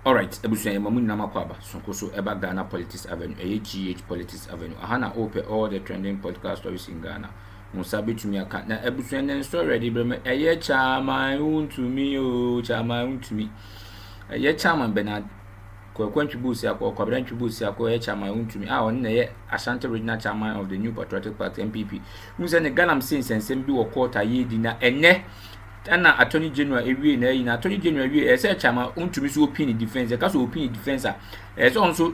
All right, ebusuan mamu nyina makwaba sonko so eba Ghana Politics Avenue, GH Politics Avenue. Ahana open all the trending podcast stories in Ghana. Musa betumi aka na ebusuan den story ready breme eye chairman Wontumi o chairman Wontumi. Eye chairman Bernard Kwantwibusi akọ Kwabentwibusi akọ eye chairman Wontumi. Ah on na ye Ashanti Regional Chairman of the New Patriotic Party NPP. Musa ne Ghana msen sensem bi wo court ayedi na ene ana attorney general ewie na yi na attorney general ewie say chama untumi so opinion defense ka so opinion defense so onso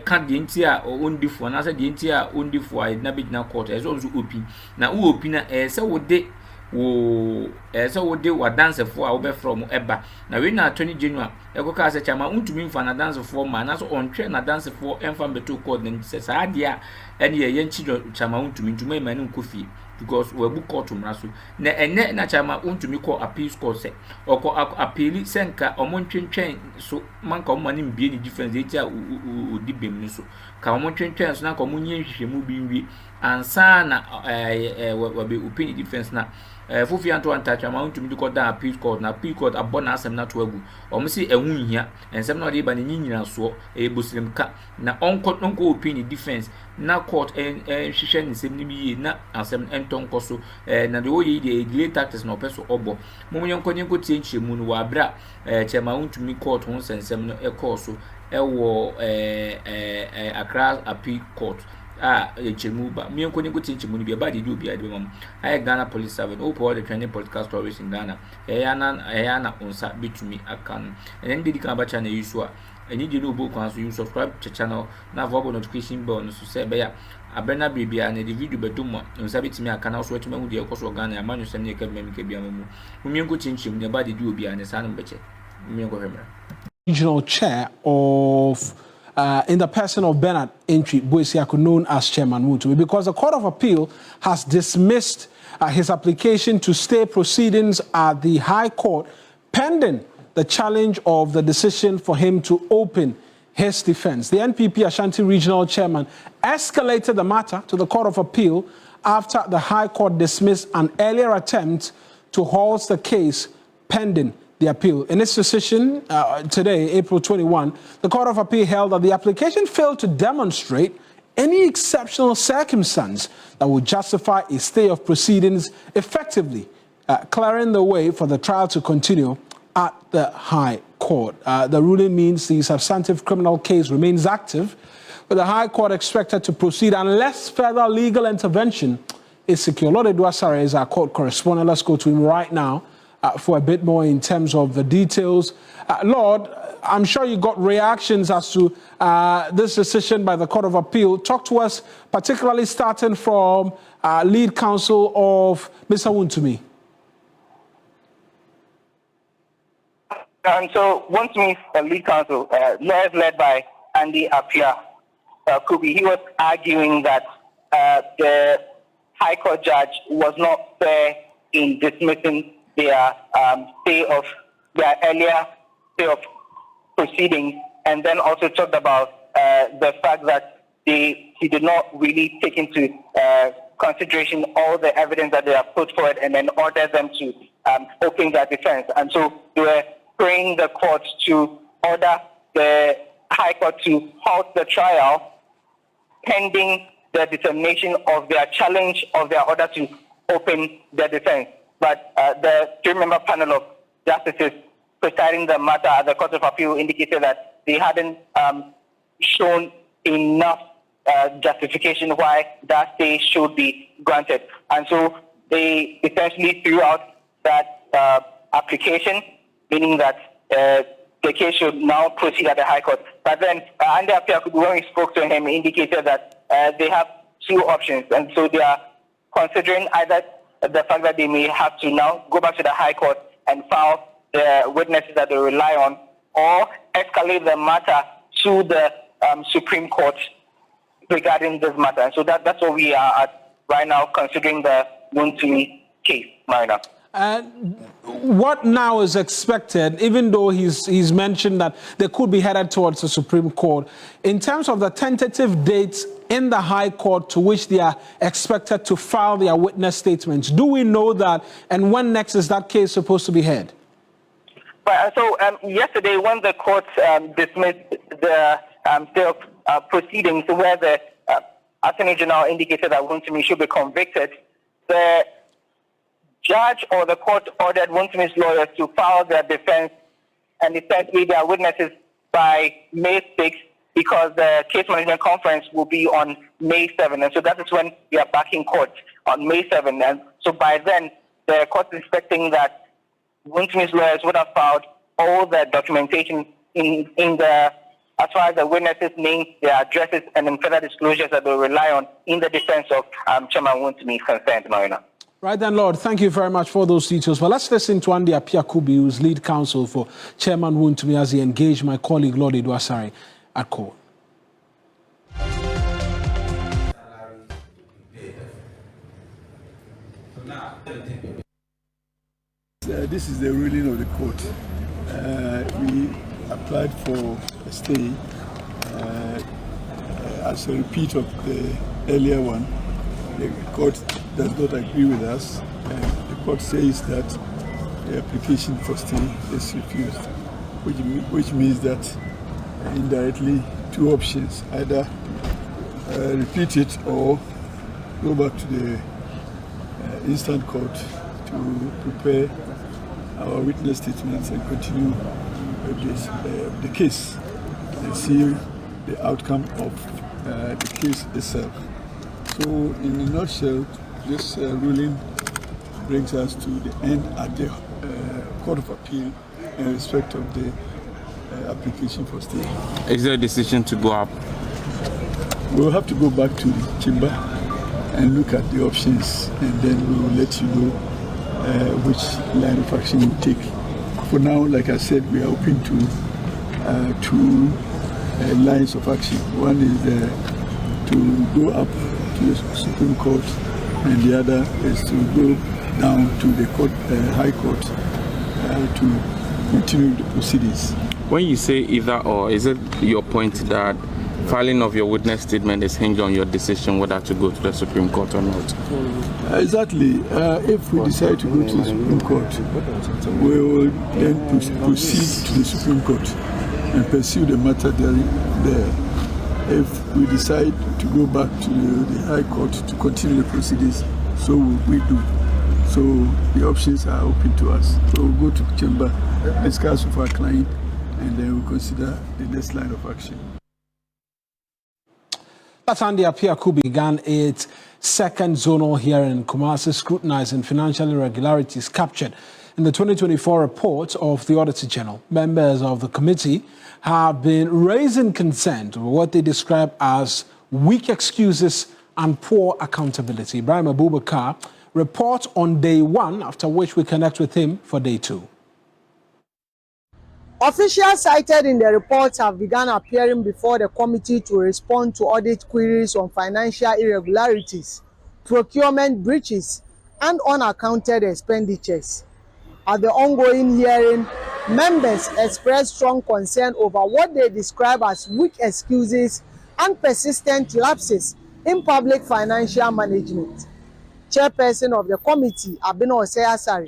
ka de nti a ondifo na say de nti a ondifo a na be na court so onso opi na wo opi na say wo de wo say wo de wa dance for a wo be from eba na we na attorney general ka say chama untumi mfa na dance for ma na so ontwe na dance for emfa beto court na say sa de a ene ye nchi chama untumi ntuma ma ne nkofi because we book court mraso na ene na chama Wontumi call appeal court say oko appeal senka omontwentwen so manka omani mbie ni difference etia odibem ni so ka omontwentwen so na ka omonye nhwehwemu bi nwie ansa na we be opinion defense na fofi anto anta chama Wontumi di court appeal court na appeal court abona asem na to agu omo se ehunhia ensem na ode ba ne nyinyina so ebosrem ka na onko opinion defense na court hwehwe ni sem ni bi na asem entonko so na de oyi de delay tactics na opeso obo momunye nkonyenko tie nchemu no wa bra chama Wontumi court ho sensem no course so wo Accra appeal court chemu ba mi nkonyenko tie nchemu no bi ba de obi ade mam Ghana Police Service all the trending podcast stories in Ghana na onsa bitumi akan and then kan ba channel yusu and you know book once you subscribe to channel na vobo notification bell no so say be ya abena bibia na the video bedum onsa bitumi aka na so atuma hu de ekoso Ghana amanyo sem ne ka bia ka bia mamu mumienko chinchim ne ba de obi ane sa no beche mumienko hemra regional chair of in the person of Bernard Entry Boisiako, known as Chairman Wontumi, because the Court of Appeal has dismissed his application to stay proceedings at the High Court pending the challenge of the decision for him to open his defense. The NPP Ashanti Regional Chairman escalated the matter to the Court of Appeal after the High Court dismissed an earlier attempt to halt the case pending the appeal. In its decision today, April 21, the Court of Appeal held that the application failed to demonstrate any exceptional circumstance that would justify a stay of proceedings, effectively clearing the way for the trial to continue at the High Court. The ruling means the substantive criminal case remains active, with the High Court expected to proceed unless further legal intervention is secured. Lord Edwasare is our court correspondent. Let's go to him right now for a bit more in terms of the details. Lord, I'm sure you got reactions as to this decision by the Court of Appeal. Talk to us, particularly starting from lead counsel of Mr. Wontumi. And so Wontumi's lead counsel, lawyers led by Andy Apia Kubi, he was arguing that the High Court judge was not fair in dismissing their their earlier stay of proceedings, and then also talked about the fact that he did not really take into consideration all the evidence that they have put forward, and then ordered them to open their defense. And so they were praying the court to order the High Court to halt the trial pending the determination of their challenge of their order to open the defense. But the three-member panel of justices presiding the matter at the Court of Appeal indicated that they hadn't shown enough justification why that stay should be granted. And so they essentially threw out that application, meaning that the case should now proceed at the High Court. But then Andy Apia, when we spoke to him, indicated that they have two options. And so they are considering either the fact that they may have to now go back to the High Court and file the witnesses that they rely on, or escalate the matter to the Supreme Court regarding this matter. And so that's what we are at right now, considering the Wontumi case, Marina. What now is expected, even though he's mentioned that they could be headed towards the Supreme Court, in terms of the tentative dates in the High Court to which they are expected to file their witness statements? Do we know that, and when next is that case supposed to be heard? But so yesterday, when the court dismissed the proceedings where the Attorney General indicated that Wontumi should be convicted, the judge or the court ordered Wontumi's lawyers to file their defense and essentially their witnesses by May 6th, because the case management conference will be on May 7th. And so that is when we are back in court on May 7th. And so by then, the court is expecting that Wontumi's lawyers would have filed all the documentation in the, as far as the witnesses' names, their addresses, and then further disclosures that they rely on in the defense of Chairman Wontumi is concerned, Marina. Right then, Lord, thank you very much for those details. Well, let's listen to Andy Appiah-Kubi, who's lead counsel for Chairman Wontumi, as he engaged my colleague, Lord Edwasari, at court. This is the ruling of the court. We applied for a stay as a repeat of the earlier one. The court does not agree with us, and the court says that the application for stay is refused, which means that indirectly two options: either repeat it or go back to the instant court to prepare our witness statements and continue with the case and see the outcome of the case itself. So, in a nutshell, this ruling brings us to the end at the Court of Appeal in respect of the application for stay. Is there a decision to go up? We'll have to go back to the chamber and look at the options, and then we will let you know which line of action we take. For now, like I said, we are open to two lines of action. One is to go up to the Supreme Court, and the other is to go down to the High Court to continue the proceedings. When you say either or, is it your point that filing of your witness statement is hinged on your decision whether to go to the Supreme Court or not? Exactly. If we decide to go to the Supreme Court, we will then proceed to the Supreme Court and pursue the matter there. If we decide to go back to the High Court to continue the proceedings, so we do. So the options are open to us. So we'll go to the chamber, discuss with our client, and then we'll consider the next line of action. That's Andy Appiah-Kubi began its second zonal hearing in Kumasi, scrutinizing financial irregularities captured in the 2024 report of the Auditor General. Members of the committee have been raising concern over what they describe as weak excuses and poor accountability. Ibrahim Abubakar reports on day one, after which we connect with him for day two. Officials cited in the reports have begun appearing before the committee to respond to audit queries on financial irregularities, procurement breaches, and unaccounted expenditures. At the ongoing hearing, members expressed strong concern over what they describe as weak excuses and persistent lapses in public financial management. Chairperson of the committee, Abino Osei-Asare,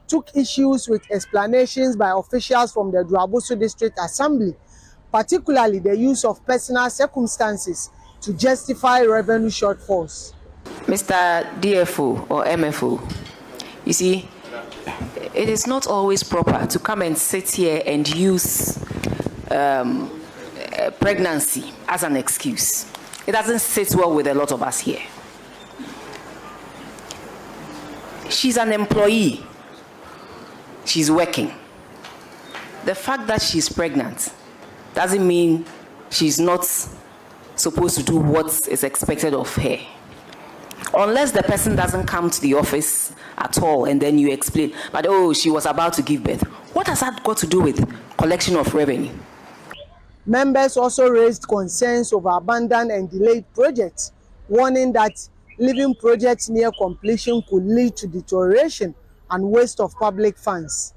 took issues with explanations by officials from the Duabusu District Assembly, particularly the use of personal circumstances to justify revenue shortfalls. Mr. DFO or MFO, you see, it is not always proper to come and sit here and use pregnancy as an excuse. It doesn't sit well with a lot of us here. She's an employee. She's working. The fact that she's pregnant doesn't mean she's not supposed to do what is expected of her. Unless the person doesn't come to the office at all and then you explain, but oh, she was about to give birth. What has that got to do with collection of revenue? Members also raised concerns over abandoned and delayed projects, warning that leaving projects near completion could lead to deterioration and waste of public funds.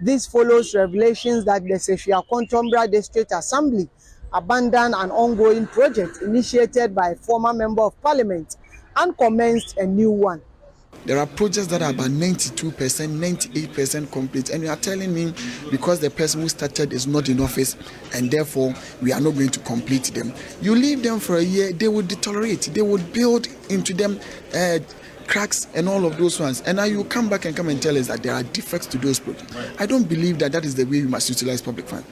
This follows revelations that the Sefia Kontombra District Assembly abandoned an ongoing project initiated by a former member of parliament and commenced a new one. There are projects that are about 92%, 98% complete, and you are telling me because the person who started is not in office and therefore we are not going to complete them. You leave them for a year, they will deteriorate, they will build into them cracks and all of those ones. And now you come back and come and tell us that there are defects to those projects. I don't believe that is the way we must utilize public funds.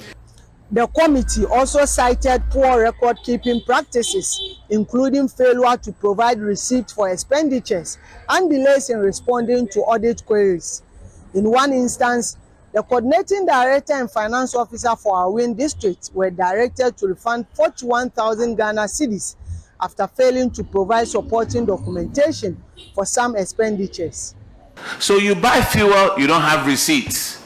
The committee also cited poor record-keeping practices, including failure to provide receipts for expenditures and delays in responding to audit queries. In one instance, the coordinating director and finance officer for Awin district were directed to refund 41,000 Ghana cedis after failing to provide supporting documentation for some expenditures. So you buy fuel, you don't have receipts.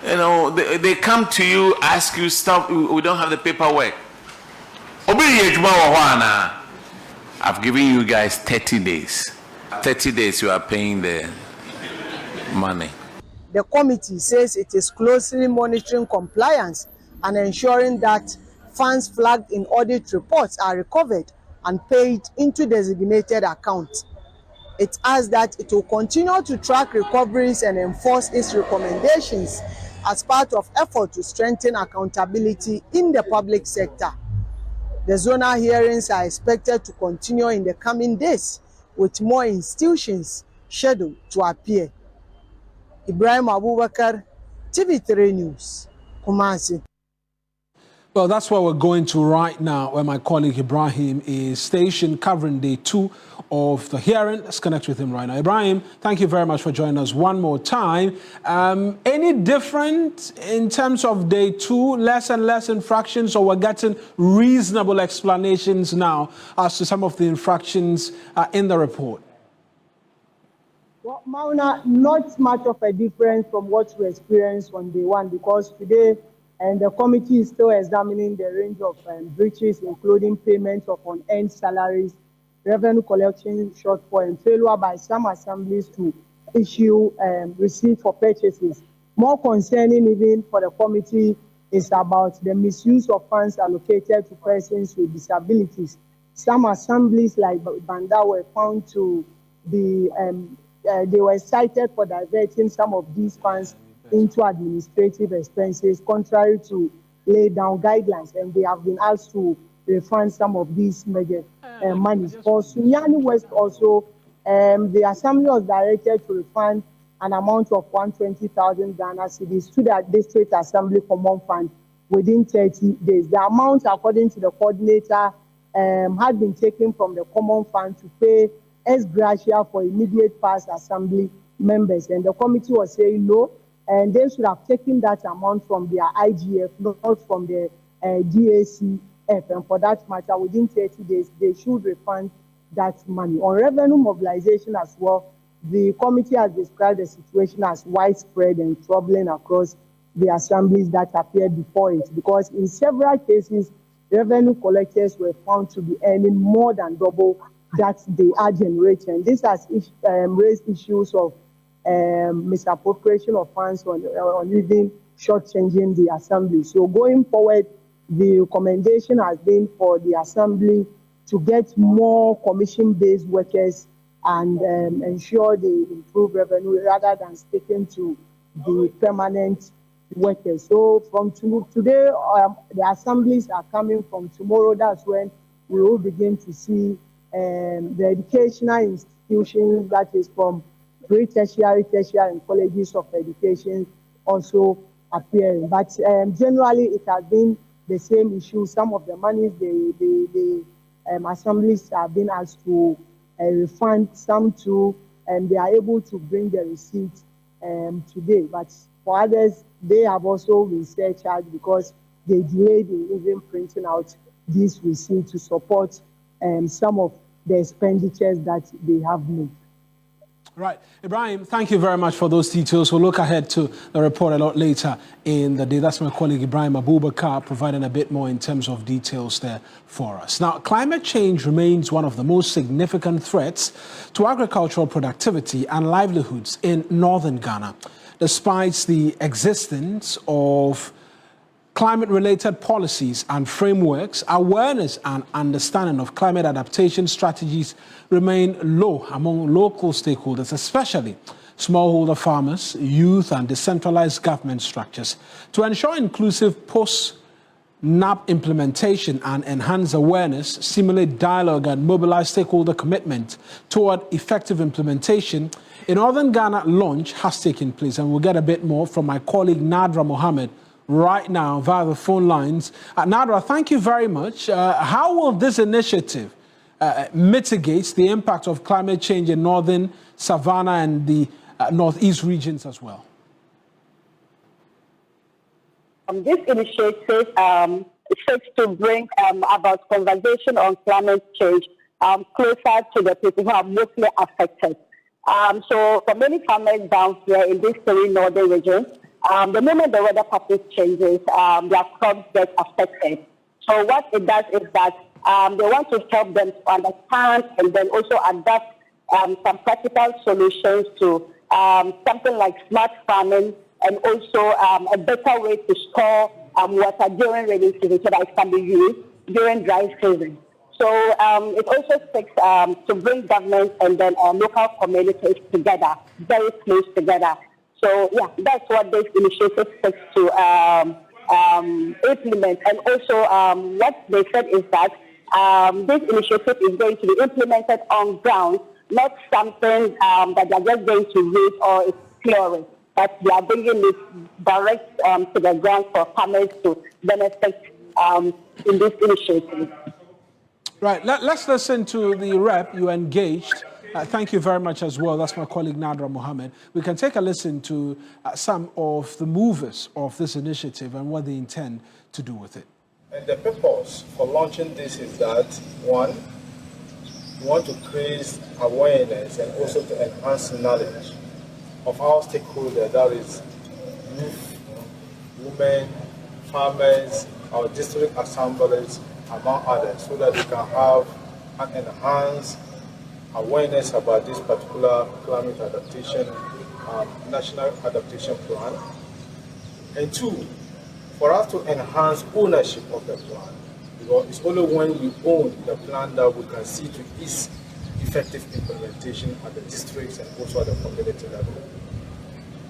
You know, they come to you, ask you stuff, we don't have the paperwork. I've given you guys 30 days. 30 days you are paying the money. The committee says it is closely monitoring compliance and ensuring that funds flagged in audit reports are recovered and paid into designated accounts. It adds that it will continue to track recoveries and enforce its recommendations as part of effort to strengthen accountability in the public sector. The zonal hearings are expected to continue in the coming days, with more institutions scheduled to appear. Ibrahim Abubakar, TV3 News, Kumasi. Well, that's where we're going to right now, where my colleague Ibrahim is stationed covering day 2 of the hearing. Let's connect with him right now. Ibrahim, thank you very much for joining us one more time. Any different in terms of day 2, less and less infractions, or we're getting reasonable explanations now as to some of the infractions in the report? Well, Mauna, not much of a difference from what we experienced on day 1, because today, and the committee is still examining the range of breaches, including payments of unearned salaries, revenue collection shortfall, and failure by some assemblies to issue receipts for purchases. More concerning even for the committee is about the misuse of funds allocated to persons with disabilities. Some assemblies like Banda were found to be, they were cited for diverting some of these funds into administrative expenses, contrary to laid down guidelines, and they have been asked to refund some of these major monies. For Sunyani West also, the assembly was directed to refund an amount of 120,000 Ghana cedis to the district assembly common fund within 30 days. The amount, according to the coordinator, had been taken from the common fund to pay ex gratia for immediate past assembly members, and the committee was saying no, and they should have taken that amount from their IGF, not from the DACF. And for that matter, within 30 days, they should refund that money. On revenue mobilization as well, the committee has described the situation as widespread and troubling across the assemblies that appeared before it, because in several cases, revenue collectors were found to be earning more than double that they are generating. This has raised issues of misappropriation of funds on even shortchanging the assembly. So going forward, the recommendation has been for the assembly to get more commission-based workers and ensure they improve revenue rather than sticking to the permanent workers. So from today, the assemblies are coming from tomorrow. That's when we will begin to see the educational institutions, that is from pre-tertiary, tertiary, and colleges of education also appearing. But generally, it has been the same issue. Some of the monies the assemblies have been asked to refund, some to, and they are able to bring the receipts today. But for others, they have also been surcharged because they delayed in even printing out these receipts to support some of the expenditures that they have made. Right. Ibrahim, thank you very much for those details. We'll look ahead to the report a lot later in the day. That's my colleague Ibrahim Abubakar providing a bit more in terms of details there for us. Now, climate change remains one of the most significant threats to agricultural productivity and livelihoods in northern Ghana, despite the existence of climate-related policies and frameworks, awareness and understanding of climate adaptation strategies remain low among local stakeholders, especially smallholder farmers, youth, and decentralized government structures. To ensure inclusive post-NAP implementation and enhance awareness, stimulate dialogue, and mobilize stakeholder commitment toward effective implementation, a Northern Ghana launch has taken place, and we'll get a bit more from my colleague Nadra Mohammed right now via the phone lines. Nadra, thank you very much. How will this initiative mitigate the impact of climate change in northern Savannah and the northeast regions as well? This initiative seeks to bring about conversation on climate change closer to the people who are mostly affected. So for many farmers down here in these three northern regions, the moment the weather pattern changes, their crops get affected. So what it does is that they want to help them to understand and then also adapt some practical solutions to something like smart farming and also a better way to store water during rainy season so that it can be used during dry season. So it also seeks to bring government and then local communities together, very close together. So yeah, that's what this initiative seeks to implement. And also what they said is that this initiative is going to be implemented on ground, not something that they're just going to read or is theory, but they are bringing it direct to the ground for farmers to benefit in this initiative. Right, let's listen to the rep you engaged. Thank you very much as well. That's my colleague Nadra Mohammed. We can take a listen to some of the movers of this initiative and what they intend to do with it. And the purpose for launching this is that, one, we want to create awareness and also to enhance knowledge of our stakeholders, that is youth, women, farmers, our district assemblies, among others, so that we can have an enhanced awareness about this particular climate adaptation, national adaptation plan. And two, for us to enhance ownership of the plan, because it's only when we own the plan that we can see to its effective implementation at the districts and also at the community level.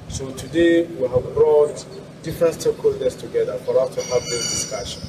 So today we have brought different stakeholders together for us to have this discussion.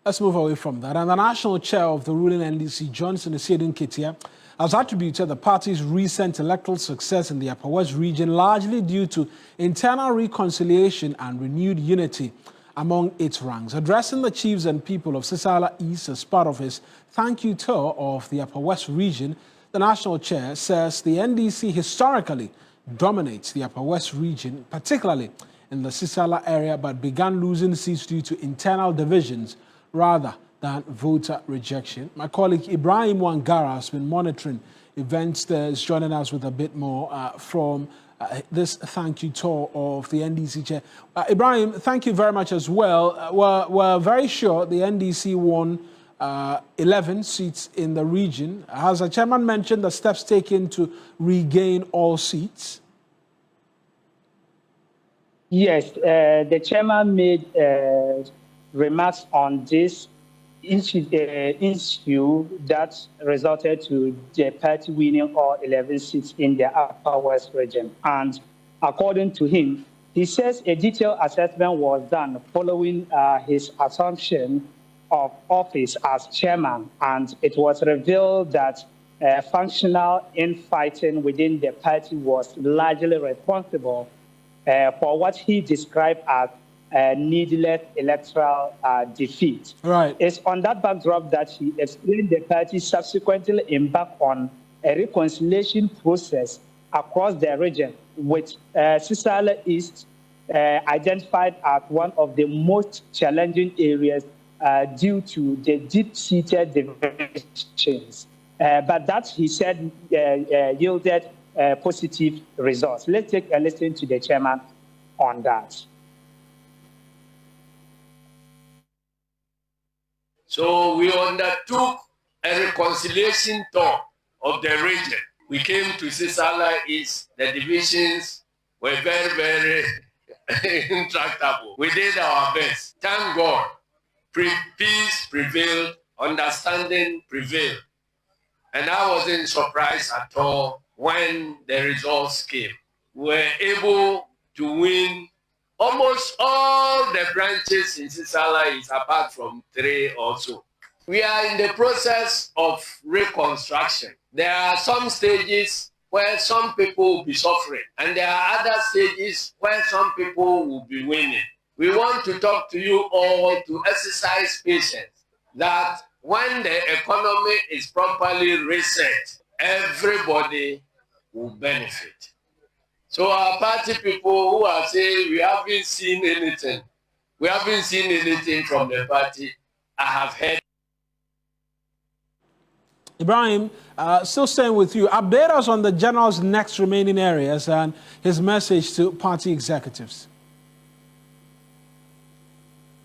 Let's move away from that. And the national chair of the ruling NDC, Johnson Esiedun Ketia, has attributed the party's recent electoral success in the Upper West region largely due to internal reconciliation and renewed unity among its ranks. Addressing the chiefs and people of Sisala East as part of his thank you tour of the Upper West region, the national chair says the NDC historically dominates the Upper West region, particularly in the Sisala area, but began losing seats due to internal divisions rather than voter rejection. My colleague Ibrahim Wangara has been monitoring events there, is joining us with a bit more from this thank you tour of the NDC chair. Ibrahim, thank you very much as well. We're very sure the NDC won 11 seats in the region. Has the chairman mentioned the steps taken to regain all seats? Yes, the chairman made remarks on this issue that resulted to the party winning all 11 seats in the Upper West region. And according to him, he says a detailed assessment was done following his assumption of office as chairman, and it was revealed that functional infighting within the party was largely responsible for what he described as needless electoral defeat. Right. It's on that backdrop that he explained the party subsequently embarked on a reconciliation process across the region, with Sisala East identified as one of the most challenging areas due to the deep-seated divisions. But that, he said, yielded positive results. Let's take a listen to the chairman on that. So we undertook a reconciliation tour of the region. We came to Sisala East. The divisions were very, very intractable. We did our best. Thank God. Peace prevailed, understanding prevailed. And I wasn't surprised at all when the results came. We were able to win almost all the branches in Sisala, apart from 3 or so. We are in the process of reconstruction. There are some stages where some people will be suffering, and there are other stages where some people will be winning. We want to talk to you all to exercise patience, that when the economy is properly reset, everybody will benefit. So our party people who are saying we haven't seen anything from the party, I have heard. Ibrahim, still staying with you, update us on the general's next remaining areas and his message to party executives.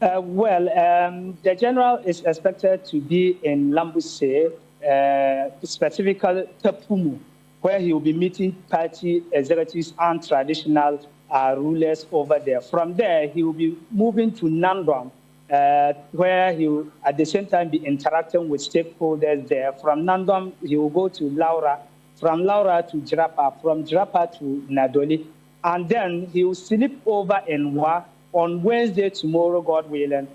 The general is expected to be in Lambuse, specifically Tapumu, where he will be meeting party executives and traditional rulers over there. From there, he will be moving to Nandwam, where he will at the same time be interacting with stakeholders there. From Nandwam, he will go to Laura, from Laura to Jirapa, from Jirapa to Nadoli, and then he will sleep over in Wa. On Wednesday, tomorrow, God willing,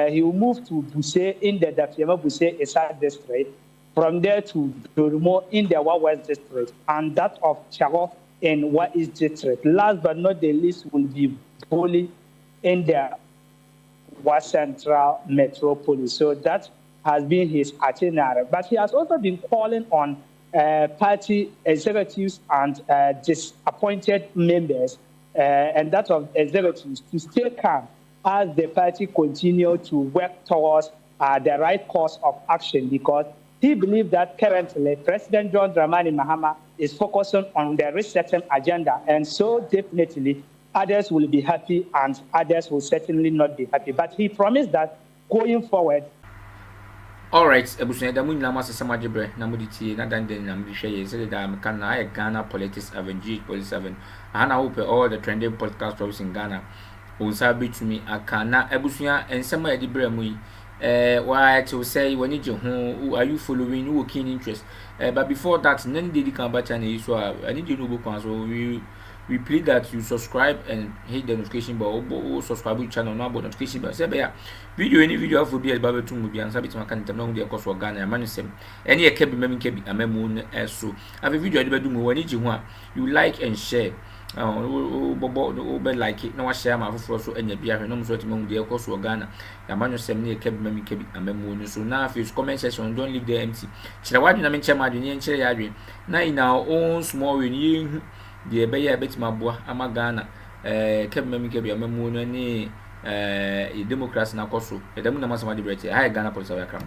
he will move to Buse in the Dafiama Buse Esa district. From there to Dorumo in the Wa West district, and that of Chago in Wa East district. Last but not the least will be Boli in the Wa Central Metropolis. So that has been his itinerary. But he has also been calling on party executives and disappointed members and that of executives to stay calm as the party continue to work towards the right course of action, because he believes that currently President John Dramani Mahama is focusing on the resetting agenda, and so definitely others will be happy and others will certainly not be happy. But he promised that going forward. All right, ebusunya da munyina masese majebre na muditi na danden na mhwe ye say da meka na ay Ghana Politics Avenue Police Avenue. Ana hope all the trending podcast shows in Ghana. Unsa bitumi akana ebusunya ensema ye dibre mu yi. Why to say when you who are you following who keen interest? But before that, none did come back channel so I need you to book so we plead that you subscribe and hit the notification bell or subscribe to channel now but notification bell. Say video any video for be about to movie and sabit makan tamno de course Ghana man sem any kebi memi kebi amemu so have a video I do when you like and share like it no share my for so any bia no so timon de course Ghana ya man sem ne kebi memi kebi amemu so now if you comment section don't leave there empty chira wadu na menche madwene nchire ya adwen na in our own small way the beya betima boa ama Ghana kebmemi kebia memu no ni democracy na koso edemu na masama de brete hi Ghana Police Awakram.